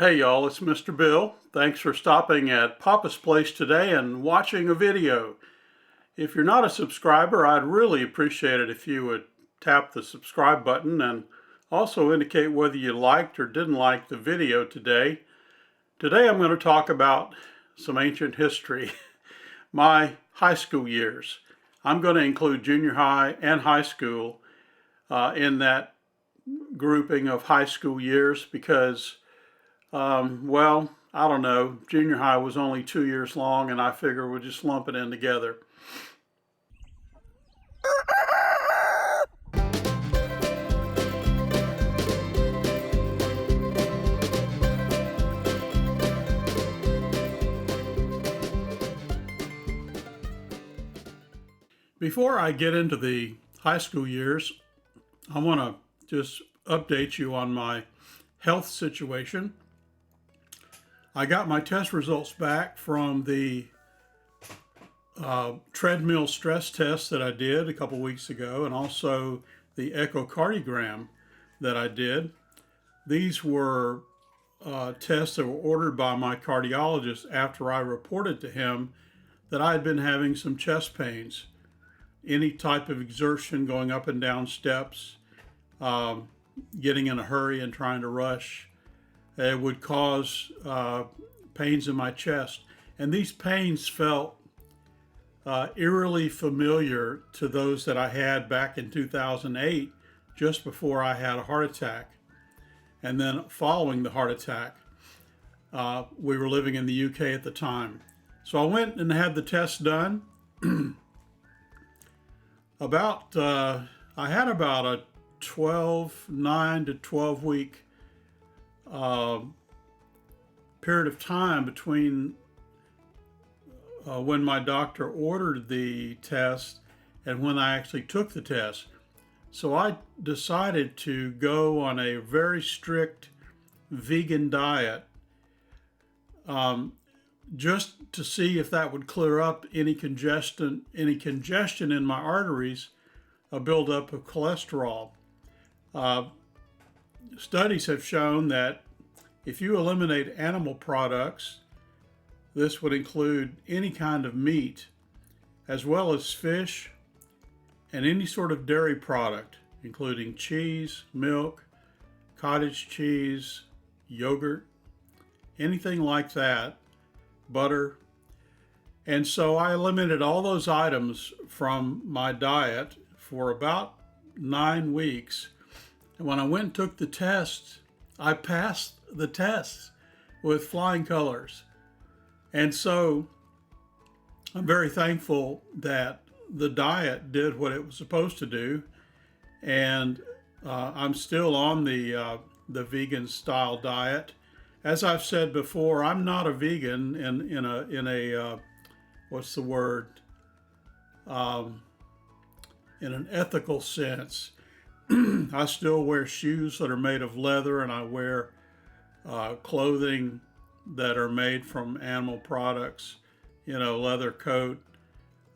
Hey y'all, it's Mr. Bill. Thanks for stopping at Papa's Place today and watching a video. If you're not a subscriber, I'd really appreciate it if you would tap the subscribe button and also indicate whether you liked or didn't like the video today. Today I'm going to talk about some ancient history, my high school years. I'm going to include junior high and high school in that grouping of high school years because I don't know. Junior high was only 2 years long, and I figure we'll just lump it in together. Before I get into the high school years, I want to just update you on my health situation. I got my test results back from the treadmill stress test that I did a couple weeks ago, and also the echocardiogram that I did. These were tests that were ordered by my cardiologist after I reported to him that I had been having some chest pains. Any type of exertion, going up and down steps, getting in a hurry and trying to rush, it would cause pains in my chest. And these pains felt eerily familiar to those that I had back in 2008, just before I had a heart attack. And then following the heart attack, we were living in the UK at the time. So I went and had the test done. I had about a 9 to 12 week period of time between when my doctor ordered the test and when I actually took the test. So I decided to go on a very strict vegan diet, just to see if that would clear up any congestion in my arteries, a buildup of cholesterol. Studies have shown that if you eliminate animal products, this would include any kind of meat, as well as fish and any sort of dairy product, including cheese, milk, cottage cheese, yogurt, anything like that, butter. And so I eliminated all those items from my diet for about 9 weeks. And when I went and took the test, I passed the test with flying colors. And so I'm very thankful that the diet did what it was supposed to do. And I'm still on the vegan style diet. As I've said before, I'm not a vegan in a what's the word? In an ethical sense. I still wear shoes that are made of leather, and I wear clothing that are made from animal products, leather coat.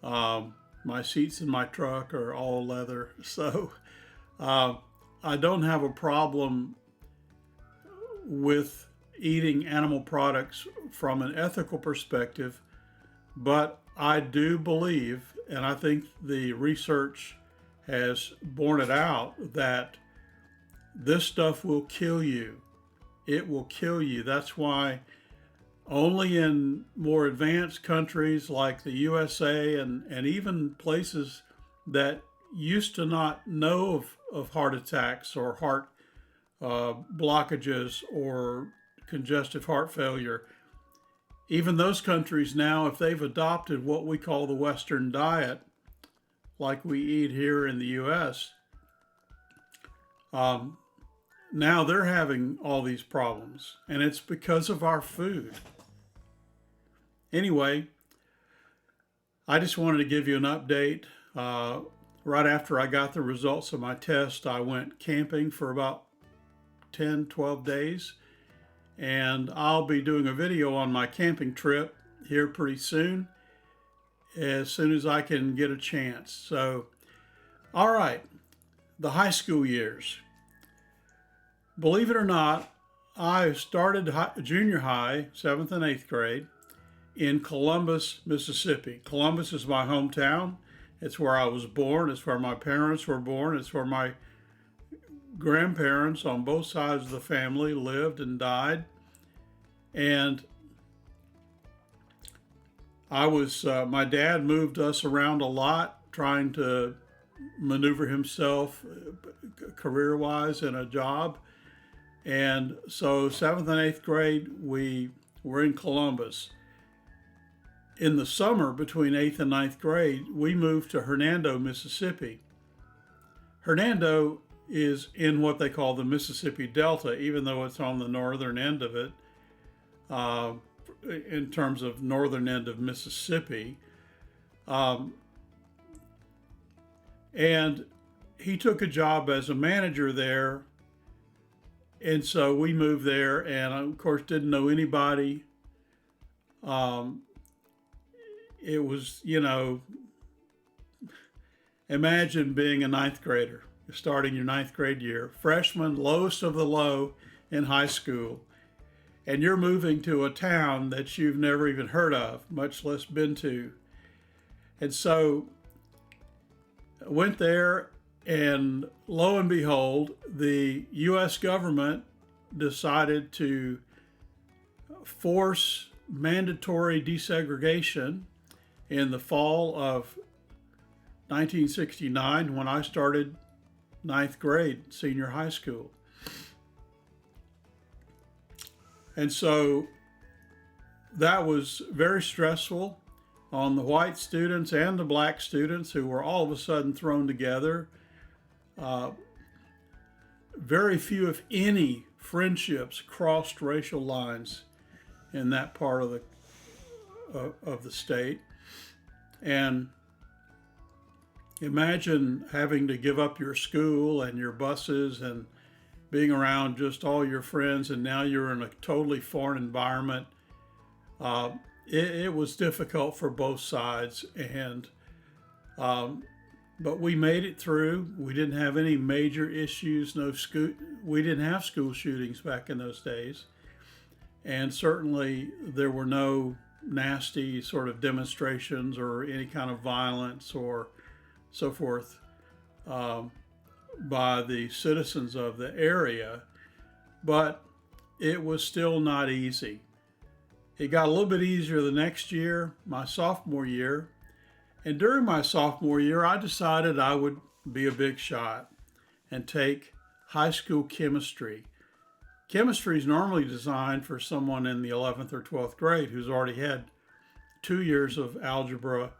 My seats in my truck are all leather. So I don't have a problem with eating animal products from an ethical perspective, but I do believe, and I think the research has borne it out, that this stuff will kill you. It will kill you. That's why only in more advanced countries like the USA and even places that used to not know of heart attacks or heart blockages or congestive heart failure, even those countries now, if they've adopted what we call the Western diet, like we eat here in the US, now they're having all these problems, and it's because of our food. Anyway, I just wanted to give you an update. Right after I got the results of my test, I went camping for about 10, 12 days, and I'll be doing a video on my camping trip here pretty soon as I can get a chance. So, all right, the high school years. Believe it or not, I started junior high, 7th and 8th grade, in Columbus, Mississippi. Columbus is my hometown. It's where I was born. It's where my parents were born. It's where my grandparents on both sides of the family lived and died. And my dad moved us around a lot, trying to maneuver himself career-wise in a job. And so 7th and 8th grade, we were in Columbus. In the summer between 8th and 9th grade, we moved to Hernando, Mississippi. Hernando is in what they call the Mississippi Delta, even though it's on the northern end of it, in terms of northern end of Mississippi. And he took a job as a manager there. And so we moved there, and of course didn't know anybody. It was, imagine being a ninth grader, starting your ninth grade year, freshman, lowest of the low in high school, and you're moving to a town that you've never even heard of, much less been to. And so I went there, and lo and behold, the U.S. government decided to force mandatory desegregation in the fall of 1969 when I started ninth grade, senior high school. And so that was very stressful on the white students and the black students, who were all of a sudden thrown together. Very few, if any, friendships crossed racial lines in that part of the state. And imagine having to give up your school and your buses and being around just all your friends, and now you're in a totally foreign environment. It was difficult for both sides, and but we made it through. We didn't have any major issues. We didn't have school shootings back in those days, and certainly there were no nasty sort of demonstrations or any kind of violence or so forth by the citizens of the area. But it was still not easy. It got a little bit easier the next year, my sophomore year. And during my sophomore year, I decided I would be a big shot and take high school chemistry. Chemistry is normally designed for someone in the 11th or 12th grade who's already had 2 years of algebra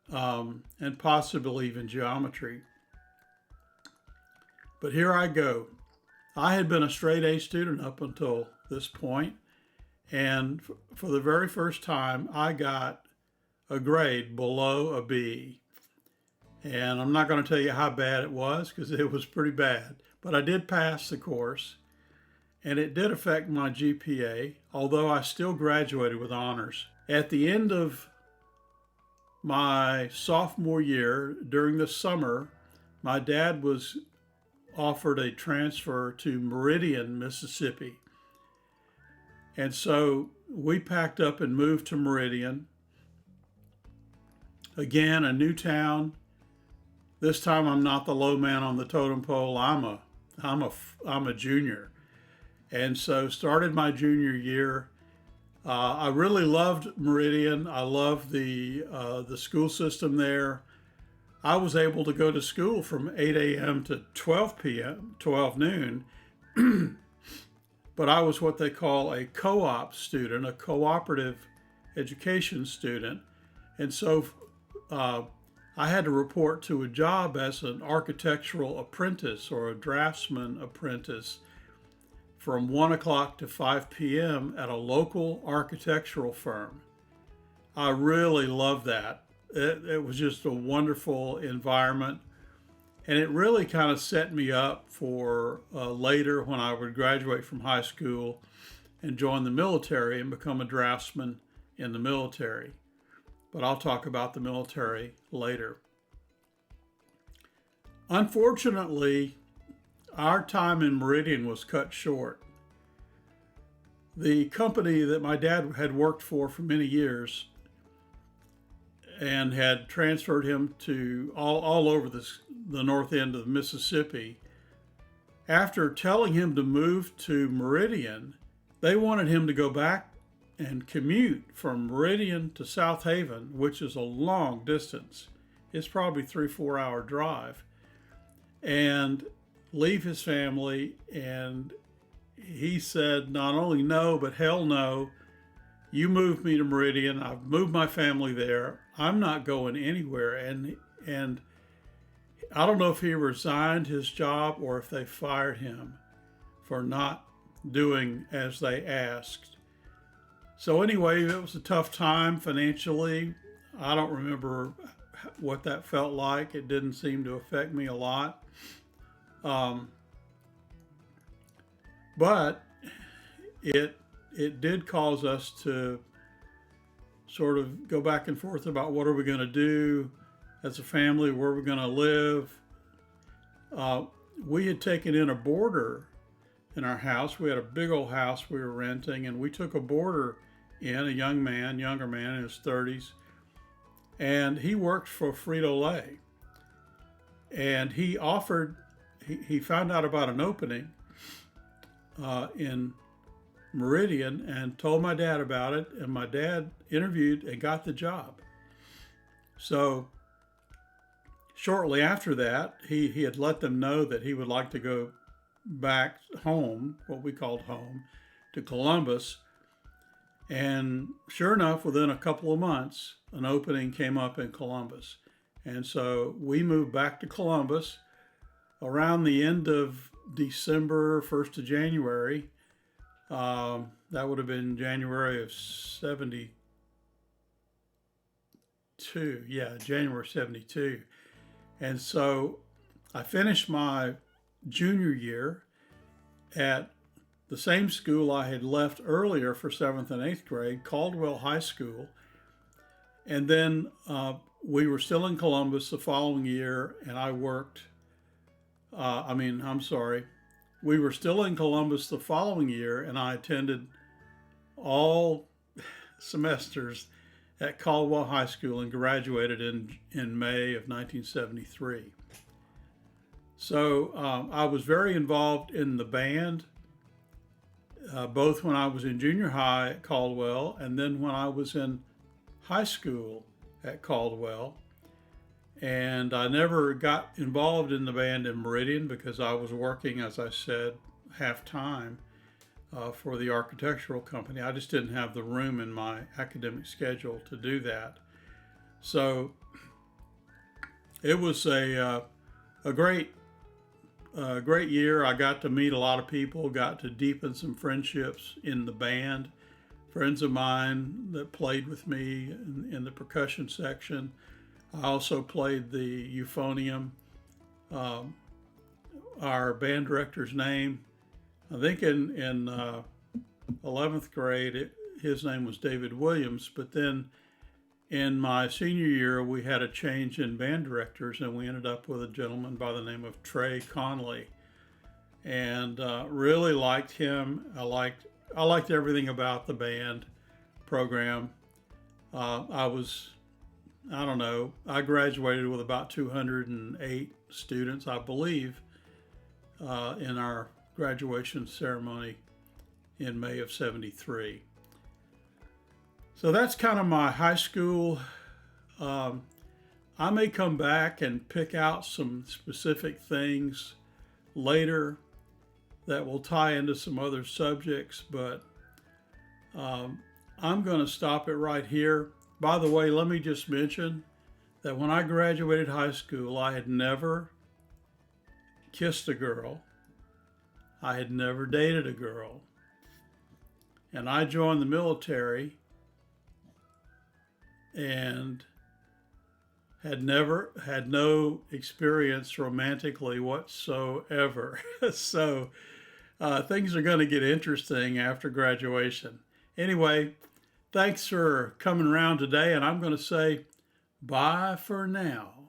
and possibly even geometry. But here I go. I had been a straight A student up until this point, and for the very first time, I got a grade below a B. And I'm not going to tell you how bad it was, because it was pretty bad. But I did pass the course, and it did affect my GPA, although I still graduated with honors. At the end of my sophomore year, during the summer, my dad was offered a transfer to Meridian, Mississippi. And so we packed up and moved to Meridian. Again, a new town. This time I'm not the low man on the totem pole. I'm a junior. And so started my junior year. I really loved Meridian. I loved the school system there. I was able to go to school from 8 a.m. to 12 noon. But I was what they call a co-op student, a cooperative education student. And so I had to report to a job as an architectural apprentice or a draftsman apprentice from 1 o'clock to 5 p.m. at a local architectural firm. I really loved that. It was just a wonderful environment. And it really kind of set me up for later when I would graduate from high school and join the military and become a draftsman in the military. But I'll talk about the military later. Unfortunately, our time in Meridian was cut short. The company that my dad had worked for many years and had transferred him to all over the north end of Mississippi. After telling him to move to Meridian, they wanted him to go back and commute from Meridian to South Haven, which is a long distance. It's probably 3-4 hour drive, and leave his family. And he said, not only no, but hell no. You moved me to Meridian. I've moved my family there. I'm not going anywhere. And I don't know if he resigned his job or if they fired him for not doing as they asked. So anyway, it was a tough time financially. I don't remember what that felt like. It didn't seem to affect me a lot. But it did cause us to sort of go back and forth about what are we going to do as a family, where we're going to live. We had taken in a boarder in our house. We had a big old house we were renting, and we took a boarder in, a younger man in his 30s, and he worked for Frito-Lay. And he found out about an opening in Meridian and told my dad about it, and my dad interviewed and got the job. So shortly after that, he had let them know that he would like to go back home, what we called home, to Columbus. And sure enough, within a couple of months, an opening came up in Columbus. And so we moved back to Columbus around the end of December, 1st of January. That would have been January of 72. Yeah, January 72. And so I finished my junior year at the same school I had left earlier for 7th and 8th grade, Caldwell High School. And then we were still in Columbus the following year, and I worked. We were still in Columbus the following year, and I attended all semesters at Caldwell High School and graduated in May of 1973. So I was very involved in the band, both when I was in junior high at Caldwell and then when I was in high school at Caldwell. And I never got involved in the band in Meridian because I was working, as I said, half-time for the architectural company. I just didn't have the room in my academic schedule to do that. So it was a great year. I got to meet a lot of people, got to deepen some friendships in the band. Friends of mine that played with me in the percussion section. I also played the euphonium. Our band director's name, I think in 11th grade, his name was David Williams, but then in my senior year, we had a change in band directors, and we ended up with a gentleman by the name of Trey Conley, and really liked him. I liked everything about the band program. I graduated with about 208 students, I believe, in our graduation ceremony in May of 73. So that's kind of my high school. I may come back and pick out some specific things later that will tie into some other subjects, but I'm going to stop it right here. By the way, let me just mention that when I graduated high school, I had never kissed a girl. I had never dated a girl. And I joined the military and had no experience romantically whatsoever. So things are going to get interesting after graduation. Anyway, thanks for coming around today, and I'm going to say bye for now.